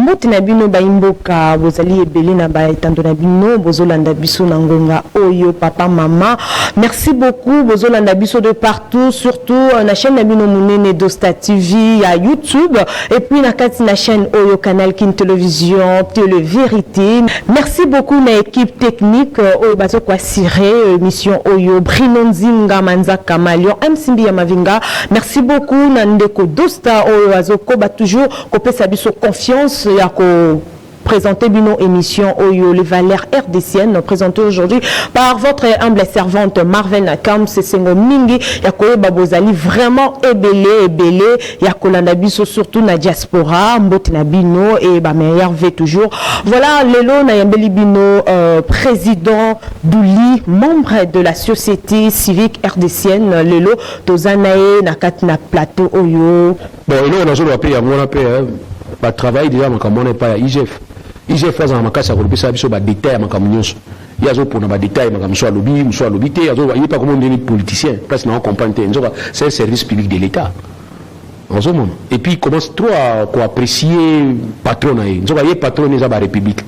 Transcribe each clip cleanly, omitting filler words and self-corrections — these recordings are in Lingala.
mbote na bino baimboka bozali ebele na baetando na bino bozolanda biso na ngonga oyo papa mama merci beaucoup bozolanda biso de partout surtout na chaîne na bino munene Dosta TV à YouTube et puis na kati na chaîne oyo Canal King Télévision Télé Vérité. Merci beaucoup na équipe technique oyo bazo kwa siré émission oyo Brinonzinga Manzaka Malion Msimbi ya Mavinga. Merci beaucoup na ndeko Dosta oyo azoko ba toujours kopesa biso confiance ya ko présenter bino émission Oyo les valeurs RDCN présentée aujourd'hui par votre humble servante Marvel Nakam Sesengo Mingi Yakoye Babozali vraiment ebele Yakolanda biso surtout na diaspora mbote na bino et ba meilleur V toujours voilà lelo na yambeli bino président Douli membre de la société civique RDCN lelo tozanae na kat na plateau Oyo bon ino na zolo apé ya mona pe ba travail déjà makamona pa ya IGF IGF faza na makasa ko lobisa biso ba détail makamunyoso yazo pona ba détail makamuso alobi te yazo yepa comme on dit politicien parce que na comprendre nzoka c'est un service public de l'état en ce moment et puis commence trop à apprécier patron na nzoka ye patron des ba république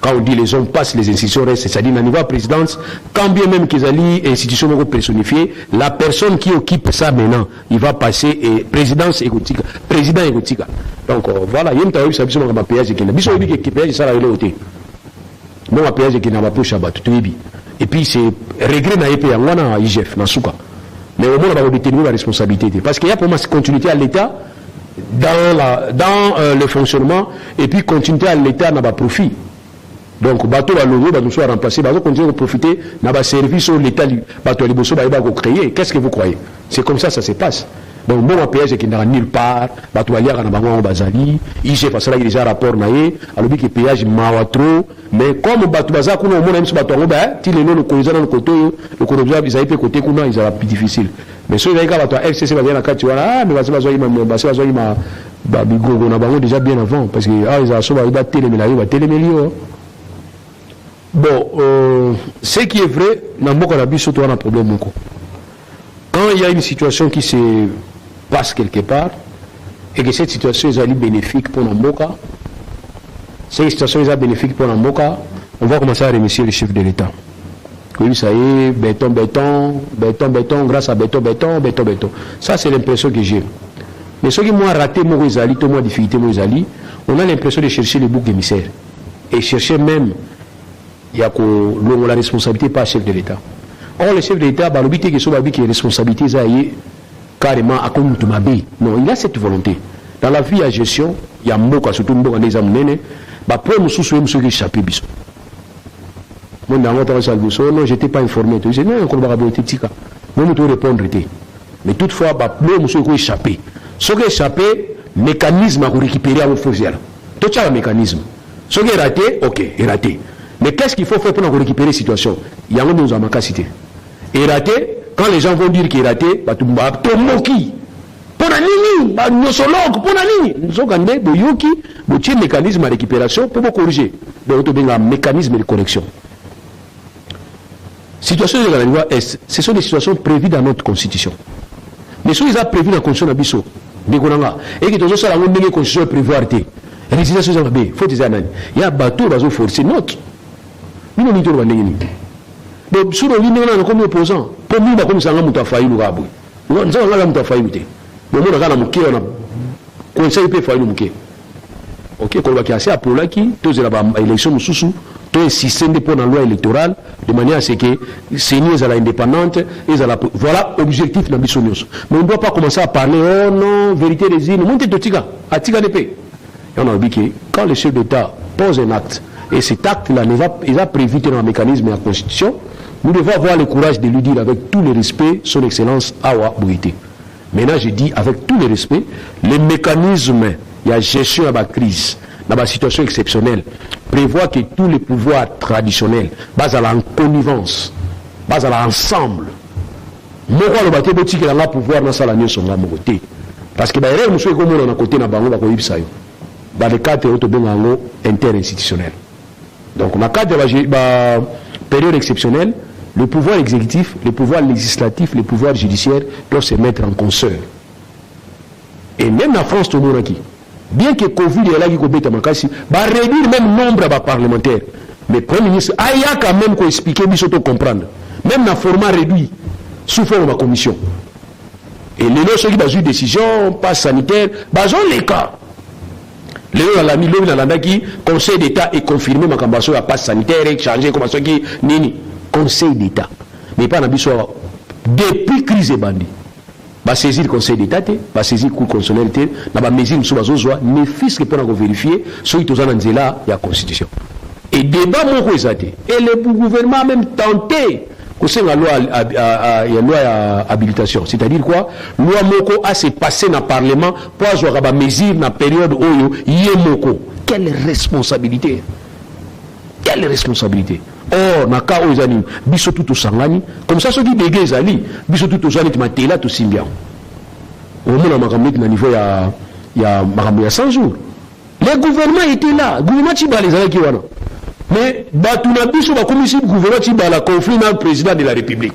quand on dit les hommes passent les institutions restent c'est-à-dire na niveau présidence quand bien même qu'ils allient institution personnifiée la personne qui occupe ça maintenant il va passer et présidence égotique président égotique donc voilà yem tayo biso biso ma péage qui na biso yebi que péage ça la ile oté non ma péage qui na ba poche ba tout yebi et puis c'est regret na yepe yango na IGF na suka mais au moins on va détenir la responsabilité parce qu'il y a pour moi continuité à l'état dans le fonctionnement et puis continuité à l'état na ba profit. Donc, bateau à l'eau, nous soit remplacé, bateau continue de profiter, n'a pas service sur l'état, bateau à l'ebosso, va créer. Qu'est-ce que vous croyez? C'est comme ça se passe. Donc, bon, un péage qui n'a nulle part, bateau à l'IA, n'a pas en Bazali, IGF, parce qu'il y a déjà rapport, naïe, alors que péage mawa trop, mais comme bateau baza, qu'on a au moins un bateau, il est non, le colisant dans le côté, le colisant, ils avaient côté, qu'on a, ils avaient plus difficile. Mais ceux qui ont bateau FCC, va venir à 4, ah, mais vas-y, ma bigo, on a déjà bien avant, parce que, ah, ils ont sauvé, ils va télémélior. Bon, ce qui est vrai, dans beaucoup de surtout on a un problème. Quand il y a une situation qui se passe quelque part, et que cette situation est bénéfique pour Namboka, cette situation est bénéfique pour Namboka, on va commencer à remercier le chef de l'État. Oui, ça y est, béton, grâce à béton. Ça, c'est l'impression que j'ai. Mais ceux qui m'ont raté, moi, difficulté, on a l'impression de chercher le bouc émissaire. Et chercher même il y a la responsabilité par le chef de l'État. Or, le chef de l'État, qui est responsabilité, carrément à comme non, il a cette volonté. Dans la vie à gestion, il y a beaucoup, surtout beaucoup des amenés, pour nous soucier, ceux qui échappent. Moi, non, j'étais pas informé. Je dis non, on va répondre. Mais toutefois, pour ceux qui échappent. Ceux qui échappent, mécanisme à récupérer à vos frontières. Tout ça, le mécanisme. Ceux qui sont ratés, ok, est raté. Mais qu'est-ce qu'il faut faire pour récupérer la situation? Il y a un nous a cité. Et raté, quand les gens vont dire qu'il est raté, pour la nini, pour la nini, nous avons gagné de yoki, un mécanisme de récupération pour corriger. Donc, nous avons un mécanisme de correction. Situation de la loi Est, ce sont des situations prévues dans notre constitution. Mais si ils ont prévu dans la constitution de Bisso, et que nous avons une constitution prévue. Résidence aux Arabes, faut dire il y a un bateau qui a forcé notre. Nous n'avons pas de donc, sur le ligne, on a comme opposant. Pour nous, comme ça, on a failli nous rabouiller. Nous avons failli nous rabouiller. Nous avons failli nous conseil peut failli nous ok, quand on a assez à pour là qui, tous les élections nous sous, tous les systèmes de la loi électorale, de manière à ce que c'est à la indépendante, voilà l'objectif de la mission. Mais on ne doit pas commencer à parler, oh non, vérité des îles, montez de Tiga, à Tiga de paix. Et on a dit que quand le chef d'État pose un acte, et cet acte-là, il va prévu dans le mécanisme de la Constitution, nous devons avoir le courage de lui dire avec tout le respect, son Excellence Awa Bouité. Maintenant, je dis avec tout le respect, les mécanismes, il y a gestion de la crise, dans la situation exceptionnelle, prévoit que tous les pouvoirs traditionnels, basés à la connivence, basés à l'ensemble, nous avons le pouvoir dans la nation sur la côté. Parce que nous sommes comme à côté de la dans le cadre interinstitutionnel. Donc, dans le cadre de la période exceptionnelle, le pouvoir exécutif, le pouvoir législatif, le pouvoir judiciaire doivent se mettre en concert. Et même la France, tout le monde qui. bien que Covid est là qui commet Makassi, va réduire même le nombre de parlementaires. Mais le Premier ministre, il y a quand même qu'on expliquer, il faut comprendre. Même dans le format réduit, sous forme de commission. Et les lois, ceux qui ont une décision, passe sanitaire, ont les cas. Les lois, qui Conseil d'État est confirmé, ma cambasso, la passe sanitaire, changé, comme ça, qui nini. Conseil d'État. Mais pas dans le depuis crise et bandit. Va saisir le Conseil d'État, va saisir le Cour constitutionnelle, va mesure sur la zone, ne fils que pour vérifier, ceux qui sont là, il y a la Constitution. Et débat, mon et le gouvernement a même tenté. C'est la loi habilitation. C'est-à-dire quoi? Loi Moko a se passé dans le Parlement pour avoir une mesure dans la période où il y a Moko. Quelle responsabilité? Quelle responsabilité? Or, dans le cas où ils ont biso tout au sangani, comme ça, ceux qui dégagent les alliés, biso tout au sangani, tu m'as été là tout simbian. Au moins, on a niveau il y a 100 jours. Le gouvernement était là. Le gouvernement qui bat les alliés qui ont. Mais Batunabiso va commissionner le gouvernement qui bat la conflit dans le président de la République.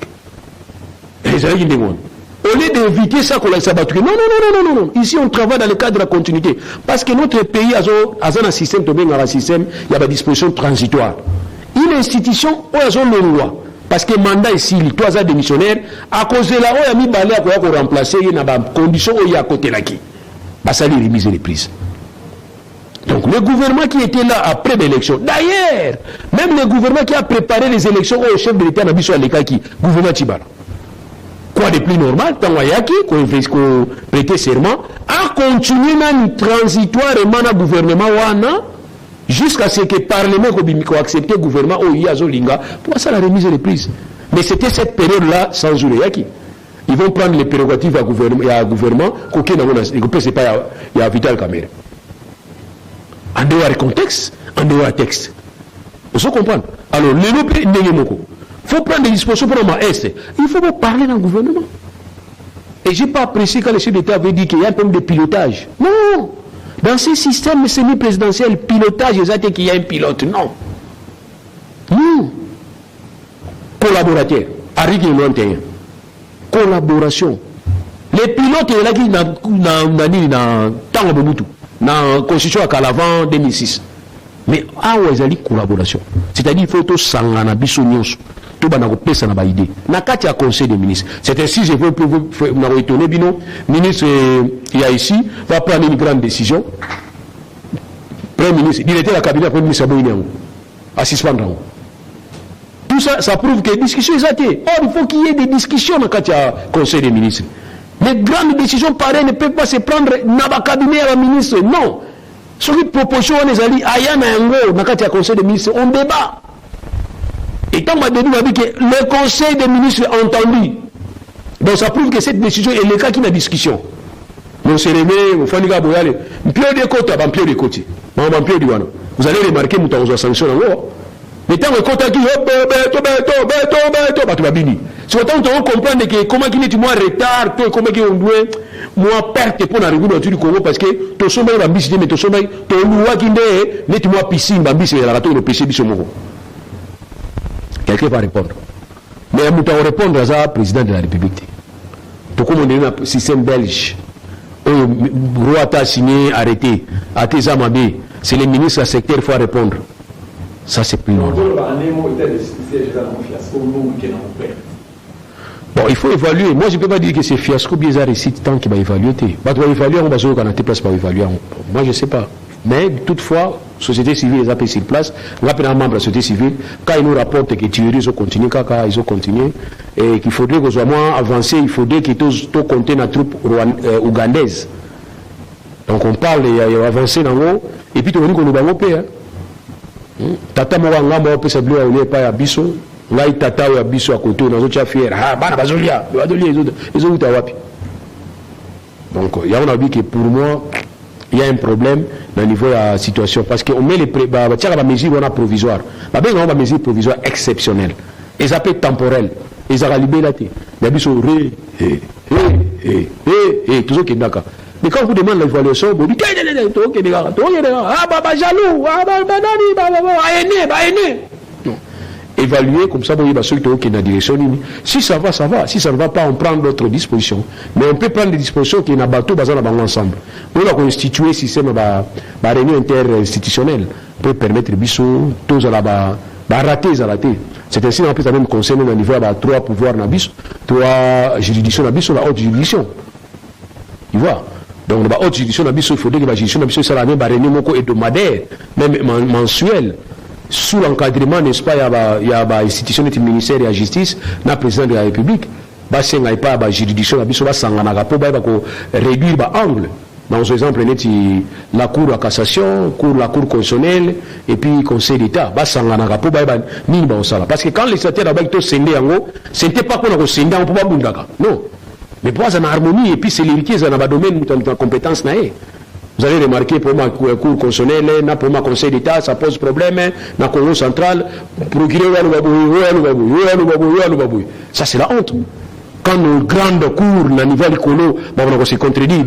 Les alliés qui demandent. Au lieu d'éviter ça qu'on a sabattu. Non. Ici, on travaille dans le cadre de la continuité. Parce que notre pays a un système, il y a des dispositions transitoires. Une institution, où il y a une loi. Parce que le mandat ici, les 3 ans démissionnaires, à cause de là, il y a mis balai à remplacer, il y a des conditions où il y a à côté là qui. Ça lui remise les prises. Donc le gouvernement qui était là après l'élection, d'ailleurs, même le gouvernement qui a préparé les élections au chef de l'État n'a pas sur l'état qui, gouvernement Tibala. Quoi de plus normal, tant qu'on prêté serment, a continué dans transitoirement dans le gouvernement jusqu'à ce que le Parlement ait accepté le gouvernement au Yazolinga pour ça la remise des prises. Mais c'était cette période-là sans Yaki. Ils vont prendre les prérogatives à gouvernement, c'est pas il y a Vital Kamere. En dehors du contexte, en dehors du texte. Vous comprenez? Alors, l'Europe n'est pas. Il faut prendre des dispositions pour le Est. Il faut parler dans le gouvernement. Et je n'ai pas apprécié quand le chef d'État avait dit qu'il y a un problème de pilotage. Non! Dans ces systèmes semi-présidentiels, pilotage, c'est qu'il y a un pilote. Non. Collaborateur. Arrive collaboration. Les pilotes, il y a qui dans temps de Mobutu. Dans la Constitution à Calavan 2006. Mais il y a une collaboration. C'est-à-dire qu'il faut tout s'engagner, tout le idée. Dans le Conseil des ministres. C'est ainsi que je veux étonner, le ministre il y a ici va prendre une grande décision. Premier ministre, directeur de la cabinet, Premier ministre à suspendre. Tout ça, ça prouve que les discussions sont atteignées. Or, il faut qu'il y ait des discussions dans le Conseil des ministres. Les grandes décisions pareilles ne peuvent pas se prendre dans le cabinet à la ministre. Non. Ce qui proposition les alliés, dans le Conseil des ministres, on débat. Et tant que le Conseil des ministres a entendu. Donc ça prouve que cette décision est le cas qui est la discussion. On se remet, on fait des gars, de côté. Vous allez remarquer que nous avons sanction en haut. Mais tant que côté qui c'est autant que vous comprenez que comment il est moins retard, comment il est moins perte pour la régulation du Congo parce que tout sommet va bisser, mais tout sommet, tout loi qui est moins piscine, va bisser la raton le PC bisomoro. Quelqu'un va répondre. Mais nous allons répondre à ça, président de la République. Pourquoi on est dans le système belge? Le roi a signé, arrêté, à tes amabés, c'est les ministres à secteur qu'il faut répondre. Ça, c'est plus normal. Bon, il faut évaluer. Moi, je ne peux pas dire que c'est fiasco, bien ça récite tant qu'il va évaluer. On va évaluer, on va se faire place pour évaluer. Moi, je ne sais pas. Mais toutefois, la société civile les a pris sur place. On va prendre un membre de la société civile. Quand ils nous rapportent que Thierry, ils ont continué, ils ont continué, et qu'il faudrait qu'on soit moins avancé, il faudrait qu'ils tout compter dans la troupe ougandaise. Donc on parle, il y a avancé dans l'eau, et puis tu vas dire qu'on nous va au pays. Tata Mwanga, on peut s'abler à l'eau, pas à Bisso. Là, il tata à Bisso à côté, on a d'autres fiers. Ah, bah, bazolia, ils ont eu ta wapi. Donc, il y a un avis que pour moi, il y a un problème au niveau de la situation. Parce qu'on met les mesures provisoires. La mesure provisoire exceptionnelle. Et ça peut être temporel. Et ça va libérer la tête. Il y a toujours toujours qui est d'accord. Mais quand vous demandez l'évaluation, vous dites jaloux, évaluer comme ça, bon, ceux qui ont la direction. Si ça va, ça va. Si ça ne va pas, on prend d'autres dispositions. Mais on peut prendre des dispositions qui sont bateau basé ensemble. On va constituer un système de réunion interinstitutionnelle pour permettre Bissot, tous à la rater. C'est ainsi qu'on peut même concerner au niveau de 3 pouvoirs, 3 juridictions, la haute juridiction. Tu vois? Donc, la haute juridiction, il faudrait que la juridiction soit la même réunion hebdomadaire, même mensuelle. Sous l'encadrement, n'est-ce pas, il y a l'institution du ministère de la justice, le président de la République. Il n'y a pas de juridiction, il y a réduire l'angle. Dans exemple, la Cour de cassation, la Cour constitutionnelle, et puis le Conseil d'État. Parce que quand les statuts ont scindé en haut, ce n'était pas qu'on a scindé en haut. Non. Mais pour ça, en harmonie, et puis c'est l'héritier dans le domaine de compétence. Vous avez remarqué pour ma Cour constitutionnelle, pour ma Conseil d'État, ça pose problème, dans le Congrès central, ça c'est la honte. Quand nos grandes cours, au niveau du colo, on se contredit,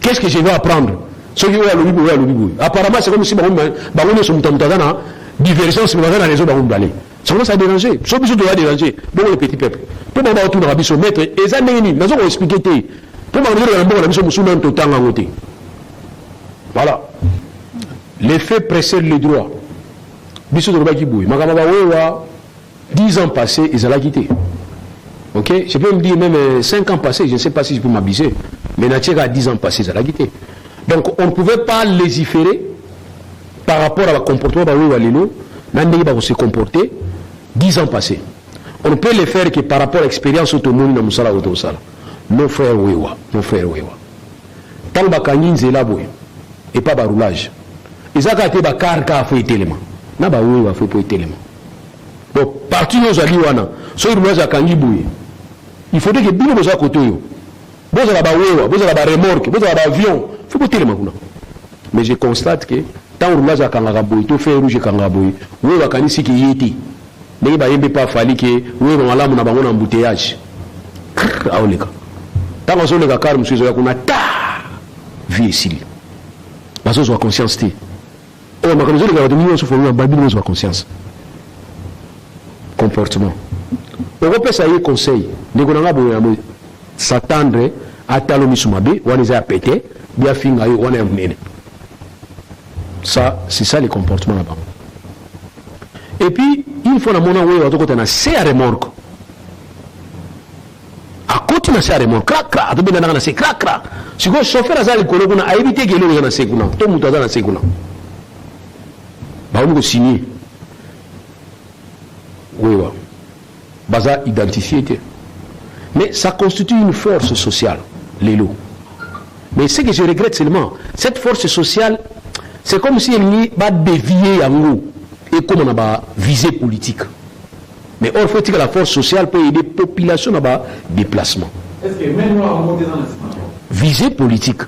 qu'est-ce que je vais apprendre? Apparemment, c'est comme si divergence dans la raison de ça commence à déranger. Ça doit déranger. Bon, le petit peuple. Pour moi, on va mettre les années, nous allons expliquer. Pour moi, voilà. Les faits précèdent les droits. 10 ans passés, ils allaient quitter. Ok? Je peux me dire même 5 ans passés, je ne sais pas si je peux m'abuser. Mais à 10 ans passés, ils allaient quitter. Donc, on ne pouvait pas légiférer par rapport à comportement de se comporter 10 ans passés. On ne peut le faire que par rapport à l'expérience autonome dans Moussala Otosala. Nos frères Wewa. Tant que Nzela Boy et pas baroulage. Ils ont été car fait tellement. Na ba Wewa fait pour tellement. Bon, partout nos alliés wana, so roulage à Kangi Boy. Il faudrait que bino boza côté yo. Boza la ba Wewa, boza la ba remorque, boza la ba avion, faut pas tellement kuna. Mais je constate que tant roulage à Kangaboy, tout fait rouge Kangaboy, Wewa kanisi ki yeti. Mais il n'y a pas fallu que nous avons un embouteillage. Aoleka. Tant qu'on a car, monsieur Zoya, qu'on a ta vie ici. Parce qu'on a conscience. Oh, ma commission de garde, nous avons un baby, nous avons conscience. Comportement. On peut ça y conseil. Nous avons s'attendre à Talomi Soumabe, on les a pété, bien finga, on est mené. Ça, c'est ça les comportements là-bas. Et puis, il faut que nous ayons un CR remorque. À côté de CR remorque, crac, crac, tu peux dire crac, crac. Si vous chauffeur à le colo, a évité que l'on ait un sécuna. Tout le monde a un sécuna. On a signé. Oui, oui. Baza identifié. Mais ça constitue une force sociale, les lots. Mais ce que je regrette seulement, cette force sociale, c'est comme si elle n'y va dévier en haut. Et comme on a visée politique. Mais or, faut-il que la force sociale peut aider la population à déplacement. Est-ce que même nous avons monté dans le visée politique.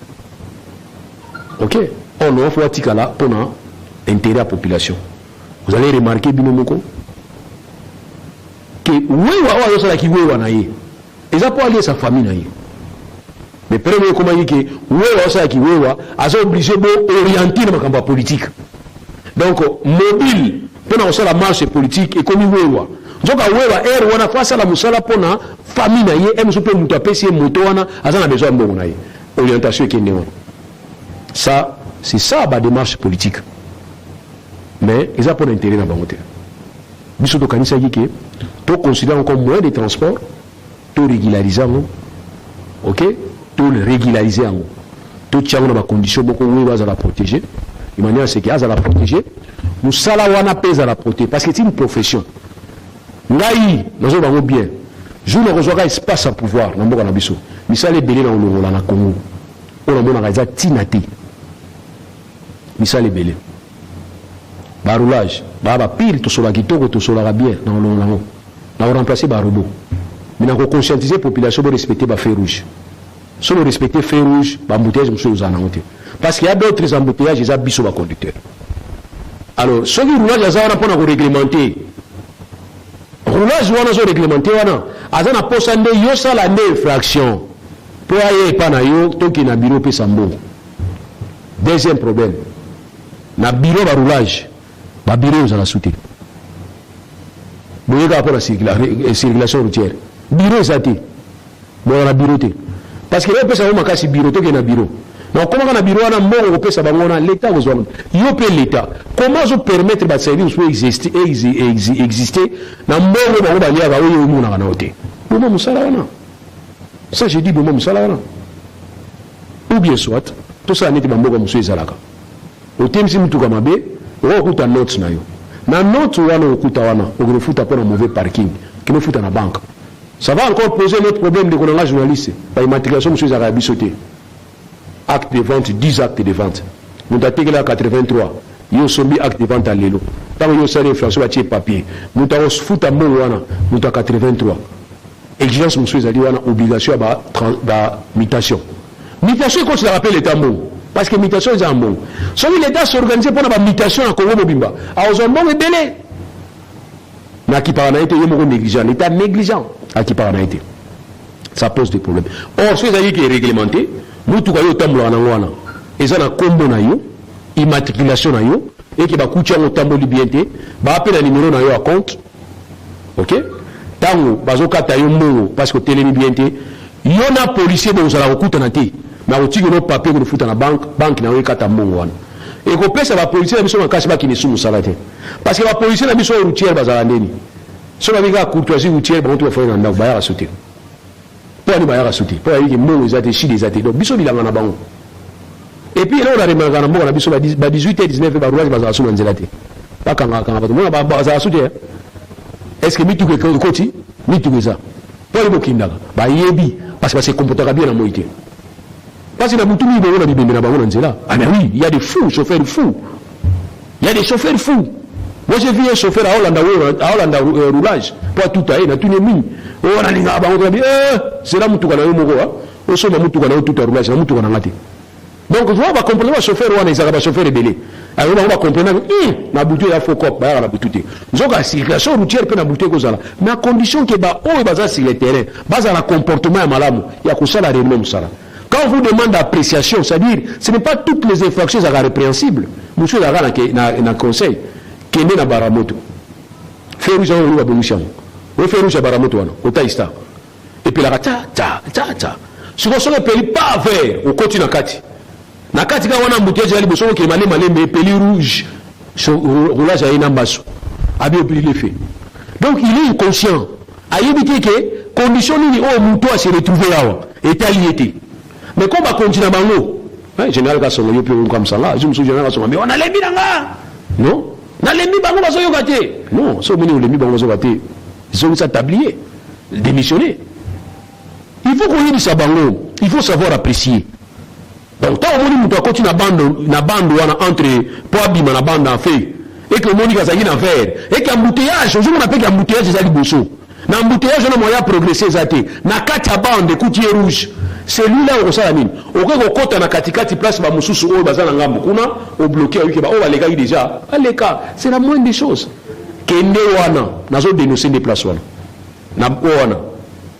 Ok. On a fait là pour intérêt à la population. Vous allez remarquer, Binomoko, que oui, ils n'ont pas allié sa famille. Mais premier, comment dire que oui, ils sont obligés d'orienter la politique. Donc, mobile, pendant que la marche politique, et comme il y a donc, on a fait la moussala pour la famille, et nous pouvons nous appeler moto, on a besoin de orientation qui est ça, c'est ça la démarche politique. Mais ils n'ont pas d'intérêt dans la montée. Nous sommes pour considérer comme moyen de transport, tout régulariser, ok, tout régulariser, tout tient dans la condition beaucoup où on va la protéger. De manière à ce qu'il y a à la protéger, nous salawana pèse à la protéger parce que c'est une profession. Ngaï, nous avons bien. Je ne reçois pas espace à pouvoir dans le Bisso. Mais ça, les belés dans le Congo. On a mon arrêt tinati. Mais ça, les belés. Baroulage. Bah, pire, tout sur la guitare, tout sur la bien dans le Lango. Nous avons remplacé par robot. Mais nous avons conscientisé la population de respecter le feu rouge. Si nous respectons le feu rouge, l'embouteillage, nous sommes en honte. Parce qu'il y a d'autres embouteillages, ils ont bis sur le conducteur. Alors, ce qui est roulage, ils ont réglementé. Roulage, ils ont réglementé. Ils ont posé une infraction. Pour aller pas na yo, tant qu'il y a un bureau, Deuxième problème. Dans le bureau de roulage, ba bureau za la souté boye ka rapport à circulation routière bureau ezati bon na bureau té parce que là peut ça ma kasi bureau to ke na bureau donc comment na bureau na mbongo peut ça bango na l'état besoin yo pe l'état comment je permettre ba service pour exister na mbongo bango ba lia ba oyo mu na hoté bon musala wana ça j'ai dit bon musala wana ou bien soit tout ça n'était pas mbongo musu ezalaka au temsi mutuka mabe okuta notes na yo na notes wana okuta wana okufuta pour un mauvais parking qui me fout na banque ça va encore poser notre problème de colonage journaliste par immatriculation monsieur Zarabi sauté acte de vente 10 actes de vente nous t'attendons là 83 yo sombi acte de vente à lelo tant yo sale infraction ba tie papier nous t'avons fout à mbongo wana nous ta 83 exigence monsieur Zali wana obligation ba mutation quand tu rappelles l'état mbongo parce que mutation est un bon. Si l'État s'organise pour la mutation à Congo Mobimba, à Ozombo est belé. Mais qui par été, il y a négligent. L'État négligent à qui par été. Ça pose des problèmes. Or, ce qui est réglementé, nous tout cas, nous sommes là, et ça, nous combo na yo, immatriculation na yo, et qui va coûter un tambo libienté, va appeler le numéro na yo à compte. Ok? Tango, bazoka tayo mo, parce que télé libienté, il y a un policier dans la recoute na té. Mais on tire nos papiers pour foutre dans la banque n'a pas de monde. Et qu'on peut la police, la mission en cache pas qui n'est sous salade. Parce que la police, la mission routière, bazarandeni. Si on a une courtoisie routière, on doit faire un baillard à sauter. Pour aller baillard à sauter. Pour aller que mon les athées, chi les athées. Donc, biso bilan en abandon. Et puis là, on a remarqué en abandon, on a biso 18 et 19 barouage bazar à sauter en zélaté. Pas quand on a bazar à sauter. Est-ce que mitou que côté, mitou que ça. Pour aller au Kindaga, bah yebi, parce que c'est comportera bien en moitié. Parce que ah mais oui, il y a des fous, chauffeurs fous. Il y a des chauffeurs fous. Moi j'ai vu un chauffeur à Hollande roulage, pas tout à l'heure, tout les mines. Oh, on a dit, c'est là que on se tout à roulage, donc on va comprendre le chauffeur ou un chauffeur rebelle. Alors on va comprendre que la bouteille a faux cop, la bouteille. Nous avons la circulation routière peut la bouteille comme ça. Mais à condition que basé sur le terrain, basé sur le comportement à malam, il y a que ça la réunion ça. Quand on vous demande d'appréciation, c'est-à-dire, ce n'est pas toutes les infractions qui sont répréhensibles. Monsieur Lara n'a conseil. Kende na baramoto. Fait rouge en Abonushan. On fait rouge à baramoto, au Taïsta. Et puis là, ta. Souvent, on ne paye pas vert, on continue à Kati. Na Kati, quand on a un bouteille, il y a des personnes qui malé, mais pays rouge. Roulage à Inambasso. Abi oublié les faits. Donc, il est inconscient. À éviter que, condition, il est au mouton à se retrouver là, état lié. Mais quand on va continuer à bango, général Kassonga, il y a comme ça là, je me souviens général Kassonga, mais on a les mis là, non? On a les mis bango, on va se non, si on a les mis bango, on va se ils ont ça tablier, démissionner. Il faut qu'on ait ça bango, il faut savoir apprécier. Donc, tant qu'on continue à bande entre Poabima et la bande en fait, et que le monde a gagné en faire, et qu'il y a un embouteillage, aujourd'hui on appelle qu'un embouteillage, c'est ça, Liboso. Dans l'embouteillage, on a moyen de progresser, zate. Na katia bande, de coutier rouge. C'est lui là où on s'en amène. Au cas où on compte na katikati place, ba mususu o bazana ngambo kuna, au bloqué avec ba o les gars déjà. Les cas, c'est la moindre des choses. Kende wana, nazo dénoncer des places wana. Na wana.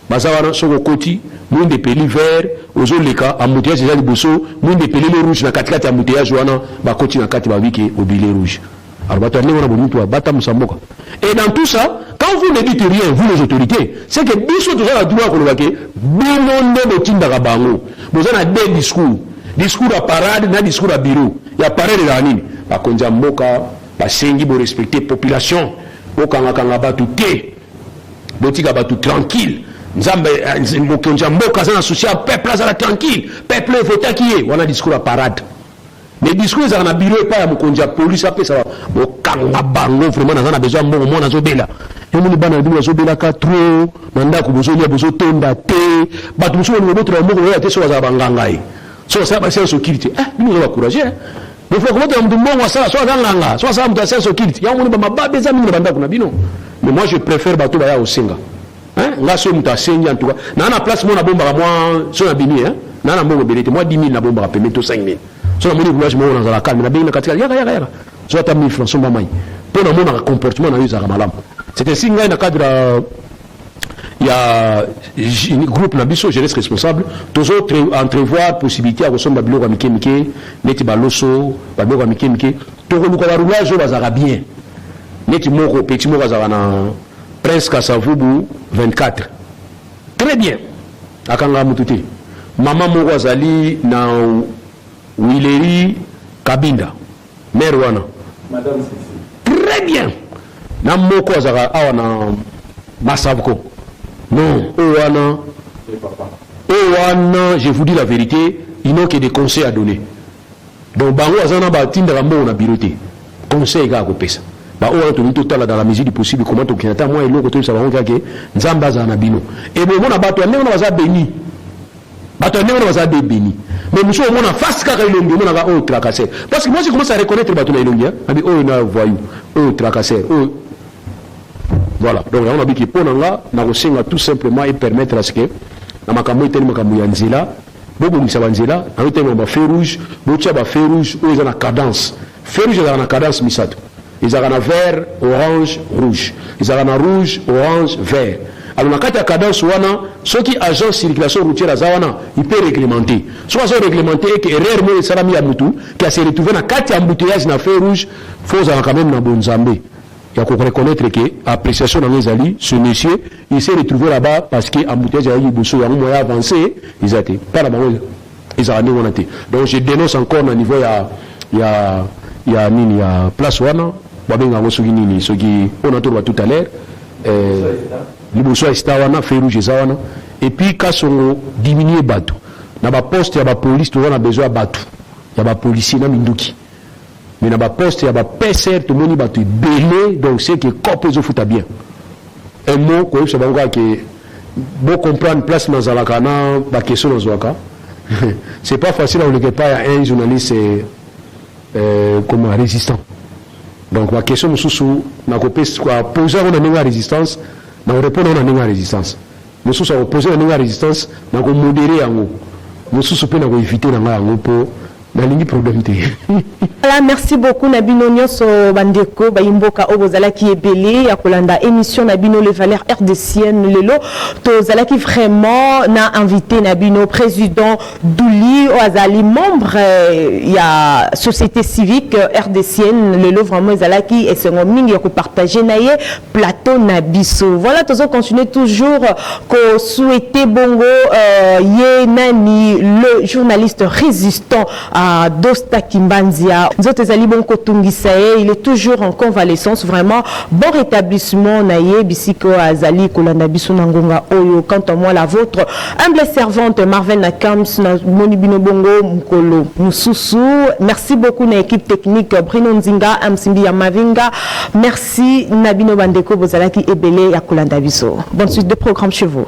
Bazawana soko koti, moun de peli vert, ozo leka, embouteillage déjà Liboso, moun de peli rouge na katikati embouteillage wana, ba koti na kati ba wiki au billet rouge. Alors, et dans tout ça, quand vous ne dites rien, vous les autorités, c'est que biso tout ça a droit qu'on va que bimonde de tinda bango. Vous avez des discours à parade, na discours à bureau. Il y a parade de la ligne. Ba konja mboka, ba sengi bo respecter population, boka ngakanga batu te. Botika batu tranquille. Nzambe konja mboka ça social peuple là tranquille. Peuple vote qui est, on a discours à parade. Les discours à la bureau et pas à mon police après ça va au kanga bango vraiment on a besoin de mon na zobela et mon bana bi zobela ka trop nanda ko bozolia bozotonda te ba tu so no botra mo ya te so za banganga yi so ça ba c'est sécurité nous on va encourager il faut comment on demande ça so nganga so ça on sécurité ya mon ba mababe za mingi banda kuna bino mais moi je préfère bato ba ya osenga nga so muta senga en tout cas na place mo na bomba moi so na bini na mbongo belete moi 10 000 na bomba pembe to 5 000 sur le village moi dans la calme na bien katika yaka so ta 1000 francs somba mai pour na mona comportement na yuza malam c'est ainsi nga na cadre il y a un groupe na biso je reste responsable tous autres entrevoir possibilité à ressemble biloko mikemike neti baloso baboko mikemike to ko luka roulage bazara bien neti moko petit moko azala na Prince Kasavubu 24 très bien akanga mutu te mama moko azali na Wileri Kabinda mère wana Madame Cécile. très bien na moko azala awa na Masavko non wana Et papa. wana je vous dis la vérité ils n'ont que des conseils à donner donc bango azana batindaka mbongo na bureau te conseil kaka kopesa wana tolingi totala dans la mesure du possible comment tokende ata mwa eloko toyebisa bango kaka nzambe azala na bino ebomona bato ya ndenge wana baza beni bato ya ndenge wana baza béni mais mosu omona face kaka elongi omonaka oyo tracasseur parce que moi je commence à reconnaître bato na elongi abi oyo na voyou oyo tracasseur oyo voilà donc yango nabiki mpo na nga nakosenga tout simplement et permettre à ce que na makambo etali makambo ya nzela bobongisa banzela na otali na bafeu rouge botia bafeu rouge oyo eza na cadence feu rouge ezalaka na cadence misato ezalaka na vert orange rouge ezalaka na rouge orange vert alors na kati ya cadence wana soki agent circulation routière aza wana il peut réglementer soki aza réglementer eke erreur moko esalami ya mutu ki ase retrouve na kati ya embouteillage na feu rouge fo ozala quand même na bonzambe il y a qu'on reconnaître que appréciation dans les alliés ce monsieur il s'est retrouvé là-bas parce que embouteillage a eu besoin il y a un moyen avancé ils étaient pas là-bas ils ont année donc je dénonce encore au niveau il y a place wana babenga ngo soki nini soki on a trouvé tout à l'heure liboso esta wana feu rouge eza wana et puis kasongo diminuer bato na ba poste ya ba police to wana besoin bato ya ba policier na minduki mais na ba poste ya ba PCR to moni bato belé donc c'est que cop ezo futa bien un mot ko yebisa bango que bon comprendre place na zalaka na ba question na zwaka c'est pas facile à quelque part un journaliste comme résistant donc la question mususu na ko pesa kwa poser on a résistance na répondre on a résistance mususu a poser on a résistance na ko modérer yango mususu pe na ko éviter na yango po na lingi problème te. Voilà, merci beaucoup Nabino Nyonso Bandeko Bayimboka Obozalaki Ebele ya kolanda émission Nabino les valeurs RDCiennes lelo tozalaki vraiment na invité Nabino président Douli Oazali membre ya société civique RDCienne lelo vraiment zalaki et c'est mingi ya ko partager naye plateau Nabiso. Voilà tozo continuer toujours ko souhaiter bongo ye nani le journaliste résistant à Dosta Kimbanzia. Il est toujours en convalescence. Vraiment, bon rétablissement. Naye Bisiko Azali Kolanda Bisunangonga Oyo. Quant à moi, la vôtre, humble servante Marvin Nakams, Monibino Bongo, Mukolo, Mususu. Merci beaucoup, na équipe technique Bruno Nzinga, Amsimbi Yamavinga. Merci, Nabino Bandeko, Bozalaki Ebele, Yakolanda Biso. Bonne suite de programme chez vous.